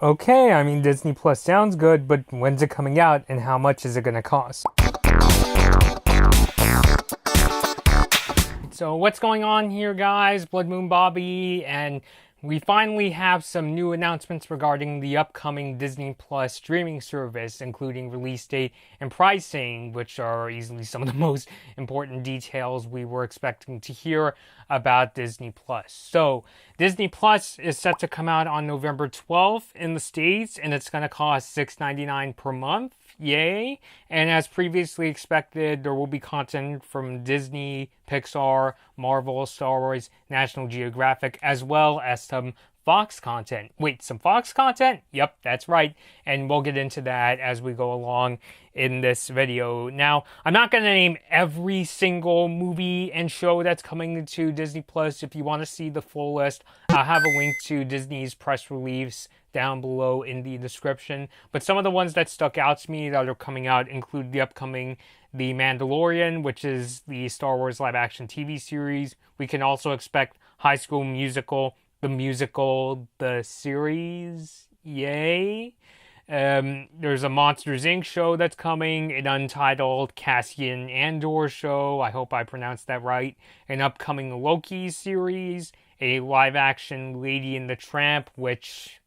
Okay, I mean, Disney Plus sounds good, but when's it coming out and how much is it going to cost? So what's going on here, guys? Blood Moon Bobby, and we finally have some new announcements regarding the upcoming Disney Plus streaming service, including release date and pricing, which are easily some of the most important details we were expecting to hear about Disney Plus. So Disney Plus is set to come out on November 12th in the States, and it's going to cost $6.99 per month. Yay. And as previously expected, there will be content from Disney, Pixar, Marvel, Star Wars, National Geographic, as well as some Fox content. Wait, some Fox content? Yep, that's right. And we'll get into that as we go along in this video. Now, I'm not going to name every single movie and show that's coming to Disney Plus. If you want to see the full list, I'll have a link to Disney's press release down below in the description. But some of the ones that stuck out to me that are coming out include the upcoming The Mandalorian, which is the Star Wars live-action TV series. We can also expect High School Musical, the series. Yay. There's a Monsters, Inc. show that's coming, an untitled Cassian Andor show, I hope I pronounced that right, an upcoming Loki series, a live-action Lady and the Tramp, which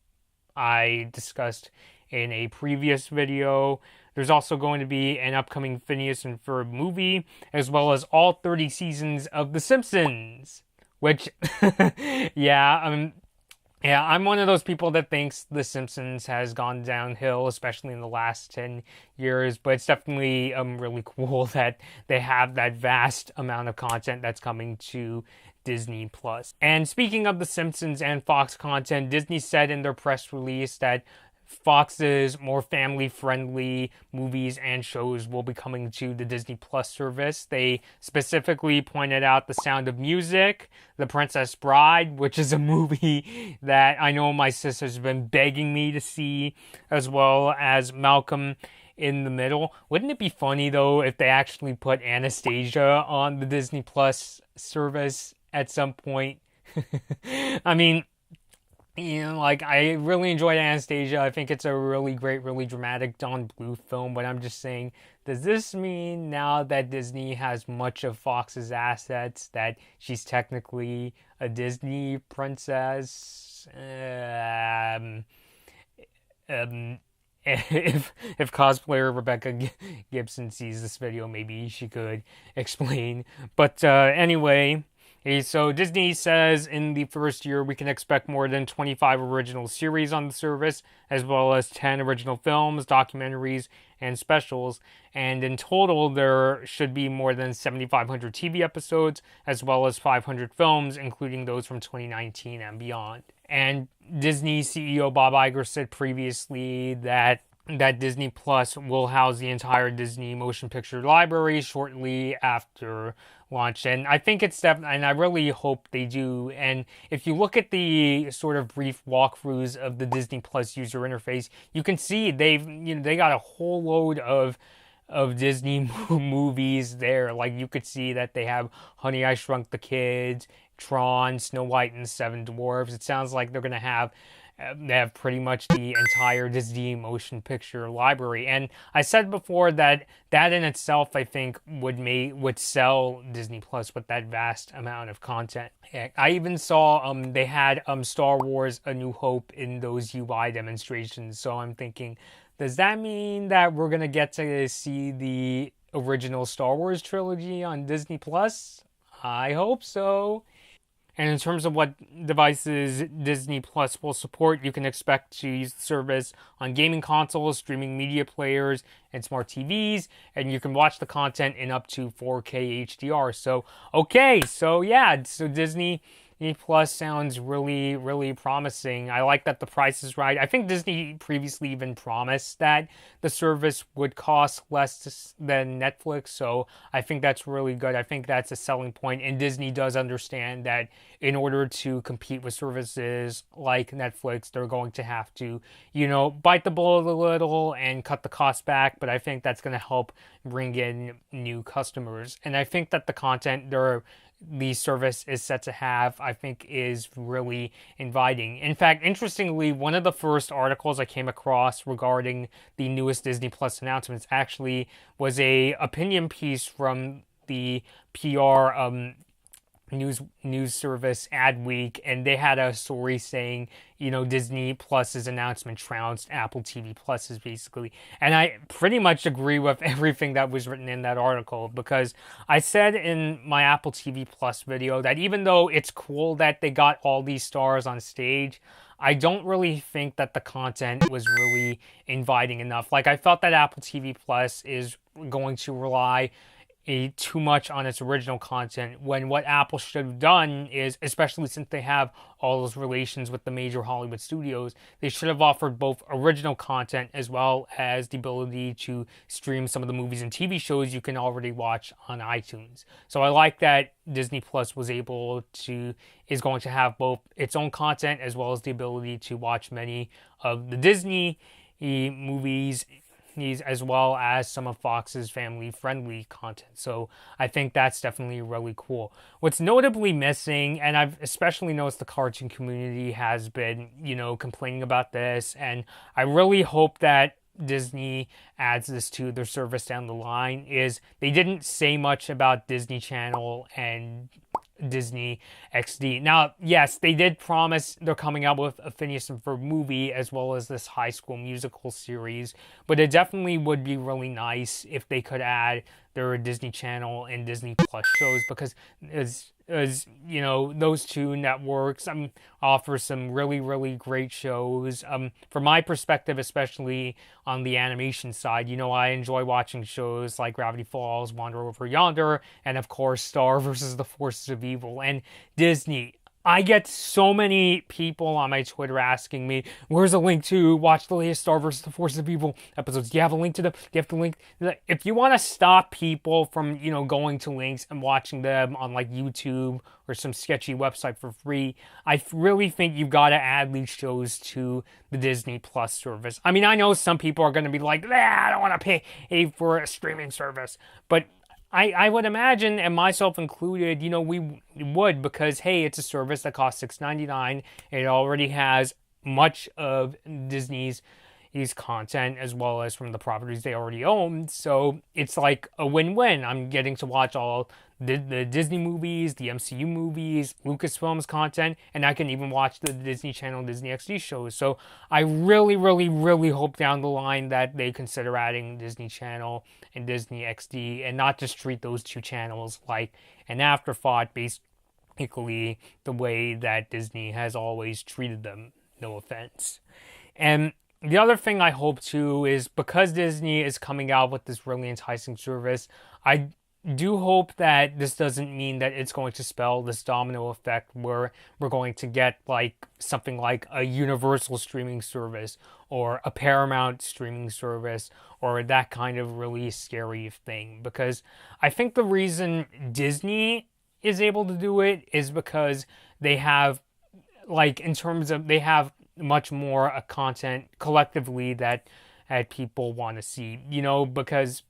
I discussed in a previous video. There's also going to be an upcoming Phineas and Ferb movie, as well as all 30 seasons of The Simpsons, which, I'm one of those people that thinks The Simpsons has gone downhill, especially in the last 10 years, but it's definitely really cool that they have that vast amount of content that's coming to Disney Plus. And speaking of The Simpsons and Fox content, Disney said in their press release that Fox's more family-friendly movies and shows will be coming to the Disney Plus service. They specifically pointed out The Sound of Music, The Princess Bride, which is a movie that I know my sister's been begging me to see, as well as Malcolm in the Middle. Wouldn't it be funny, though, if they actually put Anastasia on the Disney Plus service at some point? I mean, I really enjoyed Anastasia. I think it's a really great, really dramatic Don Bluth film, but I'm just saying, does this mean now that Disney has much of Fox's assets that she's technically a Disney princess? If cosplayer Rebecca Gibson sees this video, maybe she could explain. But anyway... So Disney says in the first year we can expect more than 25 original series on the service, as well as 10 original films, documentaries, and specials. And in total, there should be more than 7,500 TV episodes, as well as 500 films, including those from 2019 and beyond. And Disney CEO Bob Iger said previously that Disney Plus will house the entire Disney motion picture library shortly after launch. And I think it's definitely, and I really hope they do. And if you look at the sort of brief walkthroughs of the Disney Plus user interface, you can see they got a whole load of Disney movies there. Like, you could see that they have Honey, I Shrunk the Kids, Tron, Snow White and the Seven Dwarfs. It sounds like they're going to have they have pretty much the entire Disney motion picture library. And I said before that in itself, I think, would sell Disney Plus with that vast amount of content. I even saw they had Star Wars A New Hope in those UI demonstrations. So I'm thinking, does that mean that we're going to get to see the original Star Wars trilogy on Disney Plus? I hope so. And in terms of what devices Disney Plus will support, you can expect to use the service on gaming consoles, streaming media players, and smart TVs, and you can watch the content in up to 4K HDR. So Disney Plus sounds really, really promising. I like that the price is right. I think Disney previously even promised that the service would cost less than Netflix, so I think that's really good. I think that's a selling point, and Disney does understand that in order to compete with services like Netflix, they're going to have to, bite the bullet a little and cut the cost back, but I think that's going to help bring in new customers. And I think that the content they're the service is set to have, I think is really inviting. In fact, interestingly, one of the first articles I came across regarding the newest Disney Plus announcements actually was a opinion piece from the PR news service Adweek, and they had a story saying, Disney Plus's announcement trounced Apple TV Plus's, basically. And I pretty much agree with everything that was written in that article, because I said in my Apple TV Plus video that even though it's cool that they got all these stars on stage, I don't really think that the content was really inviting enough. Like, I felt that Apple TV Plus is going to rely too much on its original content, when what Apple should have done is, especially since they have all those relations with the major Hollywood studios, they should have offered both original content as well as the ability to stream some of the movies and TV shows you can already watch on iTunes. So I like that Disney Plus is going to have both its own content as well as the ability to watch many of the Disney movies, as well as some of Fox's family-friendly content. So I think that's definitely really cool. What's notably missing, and I've especially noticed the cartoon community has been, complaining about this, and I really hope that Disney adds this to their service down the line, is they didn't say much about Disney Channel and Disney XD. Now, yes, they did promise they're coming out with a Phineas and Ferb movie as well as this High School Musical series, but it definitely would be really nice if they could add their Disney Channel and Disney Plus shows, because as those two networks offer some really, really great shows. From my perspective, especially on the animation side, I enjoy watching shows like Gravity Falls, Wander Over Yonder, and of course Star versus the Forces of Evil. And Disney, I get so many people on my Twitter asking me, where's a link to watch the latest Star vs. the Forces of Evil episodes? Do you have a link to them? Do you have the link? If you want to stop people from, going to links and watching them on like YouTube or some sketchy website for free, I really think you've got to add these shows to the Disney Plus service. I mean, I know some people are going to be like, I don't want to pay for a streaming service, but I would imagine, and myself included, we would, because, hey, it's a service that costs $6.99. It already has much of Disney's content as well as from the properties they already own. So it's like a win-win. I'm getting to watch all the Disney movies, the MCU movies, Lucasfilm's content, and I can even watch the Disney Channel, Disney XD shows. So I really, really, really hope down the line that they consider adding Disney Channel and Disney XD and not just treat those two channels like an afterthought, basically the way that Disney has always treated them. No offense. And the other thing I hope too is, because Disney is coming out with this really enticing service, I do hope that this doesn't mean that it's going to spell this domino effect where we're going to get like something like a Universal streaming service or a Paramount streaming service or that kind of really scary thing. Because I think the reason Disney is able to do it is because they have, like, in terms of, they have much more content collectively that people want to see, because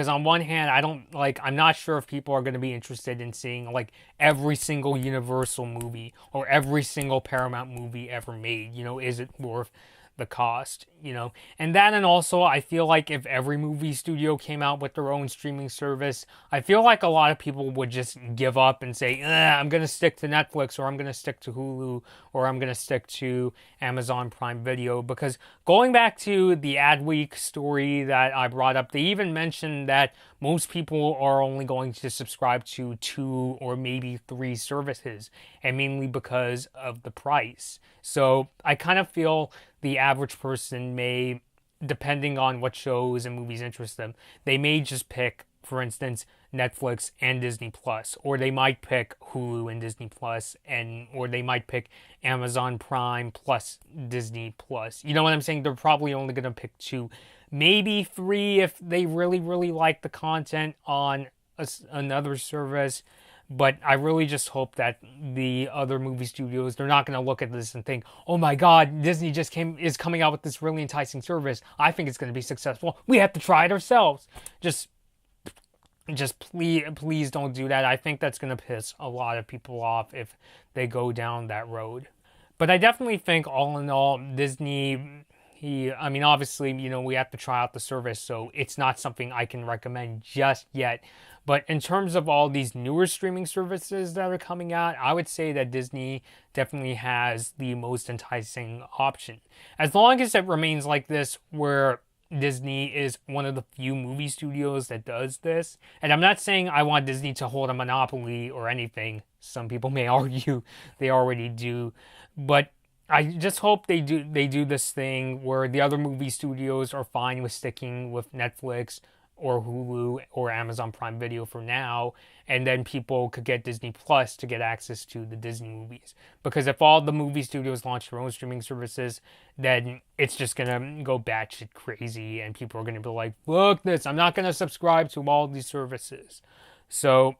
on one hand, I'm not sure if people are going to be interested in seeing like every single Universal movie or every single Paramount movie ever made. Is it worth the cost, and that, and also I feel like if every movie studio came out with their own streaming service, I feel like a lot of people would just give up and say, I'm going to stick to Netflix, or I'm going to stick to Hulu, or I'm going to stick to Amazon Prime Video. Because going back to the Adweek story that I brought up, they even mentioned that most people are only going to subscribe to 2 or maybe 3 services, and mainly because of the price. So I kind of feel the average person may, depending on what shows and movies interest them, they may just pick, for instance, Netflix and Disney Plus, or they might pick Hulu and Disney Plus, or they might pick Amazon Prime plus Disney Plus. You know what I'm saying? They're probably only going to pick 2, maybe 3 if they really, really like the content on another service. But I really just hope that the other movie studios, they're not going to look at this and think, oh my God, Disney is coming out with this really enticing service. I think it's going to be successful. We have to try it ourselves. Just just please don't do that. I think that's going to piss a lot of people off if they go down that road. But I definitely think, all in all, Disney, I mean, obviously, we have to try out the service, so it's not something I can recommend just yet. But in terms of all these newer streaming services that are coming out, I would say that Disney definitely has the most enticing option. As long as it remains like this, where Disney is one of the few movie studios that does this. And I'm not saying I want Disney to hold a monopoly or anything. Some people may argue they already do. But I just hope they do this thing where the other movie studios are fine with sticking with Netflix or Hulu or Amazon Prime Video for now, and then people could get Disney Plus to get access to the Disney movies. Because if all the movie studios launch their own streaming services, then it's just gonna go batshit crazy, and people are gonna be like, "Look, I'm not gonna subscribe to all these services." So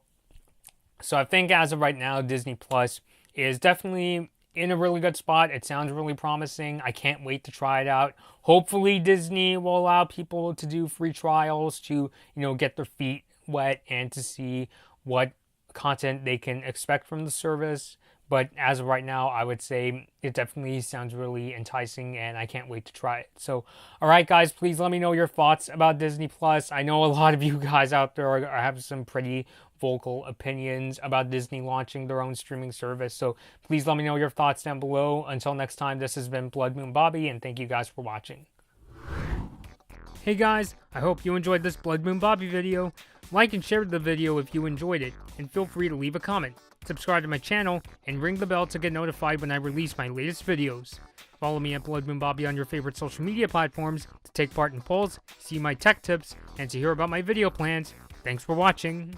I think as of right now, Disney Plus is definitely in a really good spot. It sounds really promising. I can't wait to try it out. Hopefully Disney will allow people to do free trials to, get their feet wet and to see what content they can expect from the service. But as of right now, I would say it definitely sounds really enticing, and I can't wait to try it. So, all right, guys, please let me know your thoughts about Disney Plus. I know a lot of you guys out there have some pretty vocal opinions about Disney launching their own streaming service. So please let me know your thoughts down below. Until next time, this has been Blood Moon Bobby, and thank you guys for watching. Hey guys, I hope you enjoyed this Blood Moon Bobby video. Like and share the video if you enjoyed it, and feel free to leave a comment. Subscribe to my channel, and ring the bell to get notified when I release my latest videos. Follow me at Blood Moon Bobby on your favorite social media platforms to take part in polls, see my tech tips, and to hear about my video plans. Thanks for watching.